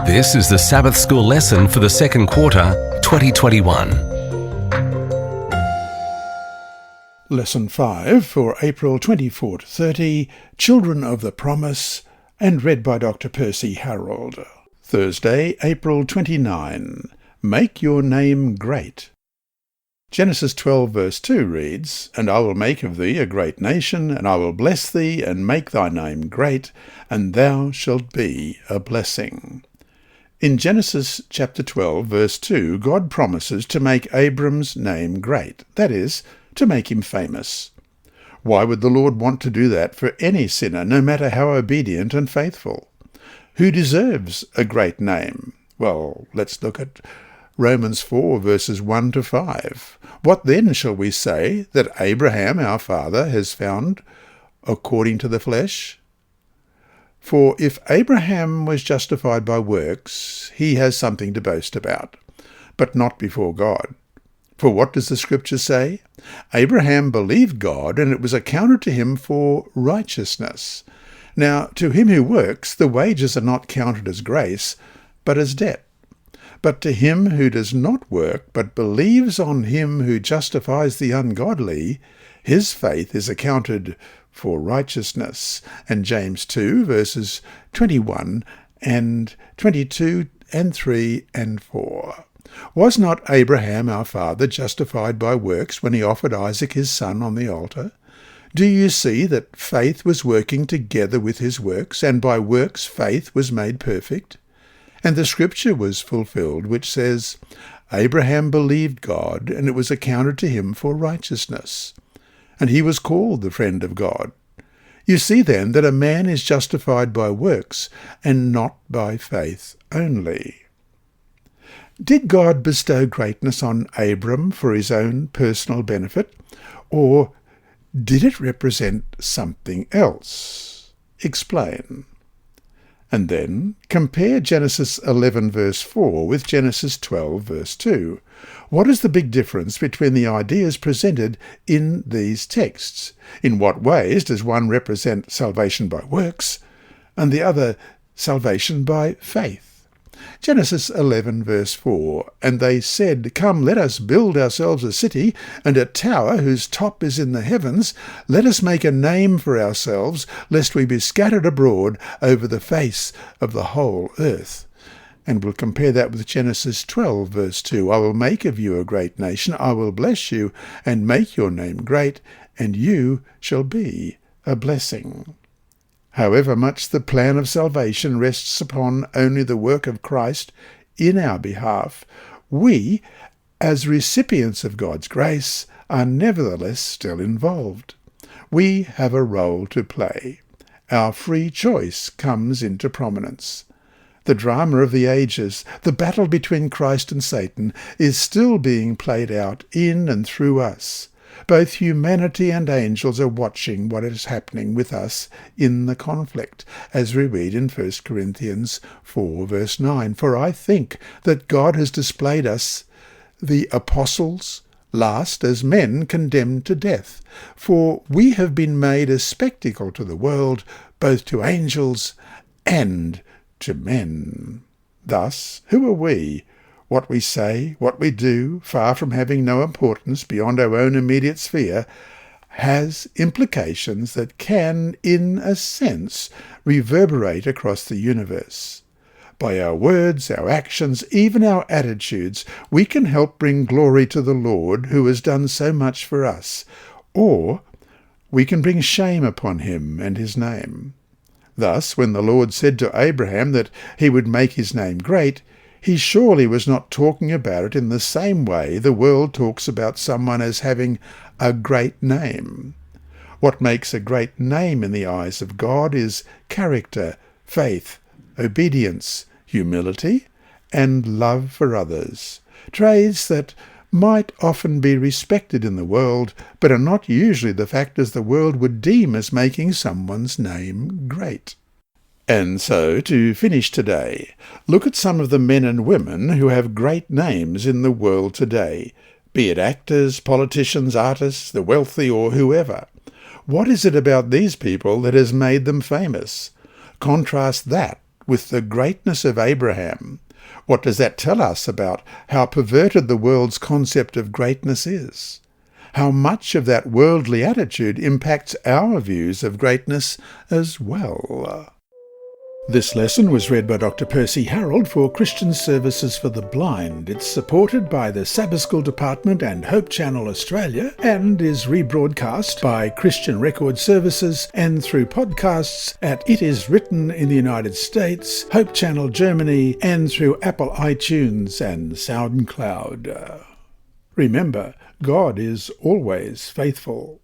This is the Sabbath School lesson for the second quarter, 2021. Lesson 5 for April 24 to 30, Children of the Promise, and read by Dr. Percy Harrold. Thursday, April 29. Make your name great. Genesis 12 verse 2 reads, "And I will make of thee a great nation, and I will bless thee, and make thy name great, and thou shalt be a blessing." In Genesis chapter 12 verse 2, God promises to make Abram's name great, that is, to make him famous. Why would the Lord want to do that for any sinner, no matter how obedient and faithful? Who deserves a great name? Well, let's look at Romans 4 verses 1 to 5. What then shall we say that Abraham our father has found according to the flesh? For if Abraham was justified by works, he has something to boast about, but not before God. For what does the Scripture say? Abraham believed God, and it was accounted to him for righteousness. Now, to him who works, the wages are not counted as grace, but as debt. But to him who does not work, but believes on him who justifies the ungodly, his faith is accounted for righteousness. And James 2 verses 21 and 22 and 3 and 4. Was not Abraham our father justified by works when he offered Isaac his son on the altar? Do you see that faith was working together with his works, and by works faith was made perfect? And the Scripture was fulfilled, which says, Abraham believed God, and it was accounted to him for righteousness. And he was called the friend of God. You see then that a man is justified by works, and not by faith only. Did God bestow greatness on Abram for his own personal benefit, or did it represent something else? Explain. And then compare Genesis 11 verse 4 with Genesis 12 verse 2. What is the big difference between the ideas presented in these texts? In what ways does one represent salvation by works, and the other salvation by faith? Genesis 11 verse 4, "And they said, Come, let us build ourselves a city, and a tower whose top is in the heavens. Let us make a name for ourselves, lest we be scattered abroad over the face of the whole earth." And we'll compare that with Genesis 12 verse 2, "I will make of you a great nation, I will bless you, and make your name great, and you shall be a blessing." However much the plan of salvation rests upon only the work of Christ in our behalf, we, as recipients of God's grace, are nevertheless still involved. We have a role to play. Our free choice comes into prominence. The drama of the ages, the battle between Christ and Satan, is still being played out in and through us. Both humanity and angels are watching what is happening with us in the conflict, as we read in 1 Corinthians 4 verse 9. "For I think that God has displayed us, the apostles, last as men condemned to death. For we have been made a spectacle to the world, both to angels and to men." Thus, who are we? What we say, what we do, far from having no importance beyond our own immediate sphere, has implications that can, in a sense, reverberate across the universe. By our words, our actions, even our attitudes, we can help bring glory to the Lord who has done so much for us, or we can bring shame upon him and his name. Thus, when the Lord said to Abraham that he would make his name great, he surely was not talking about it in the same way the world talks about someone as having a great name. What makes a great name in the eyes of God is character, faith, obedience, humility, and love for others, traits that might often be respected in the world, but are not usually the factors the world would deem as making someone's name great. And so, to finish today, look at some of the men and women who have great names in the world today, be it actors, politicians, artists, the wealthy, or whoever. What is it about these people that has made them famous? Contrast that with the greatness of Abraham, what does that tell us about how perverted the world's concept of greatness is? How much of that worldly attitude impacts our views of greatness as well? This lesson was read by Dr. Percy Harrold for Christian Services for the Blind. It's supported by the Sabbath School Department and Hope Channel Australia and is rebroadcast by Christian Record Services and through podcasts at It Is Written in the United States, Hope Channel Germany, and through Apple iTunes and SoundCloud. Remember, God is always faithful.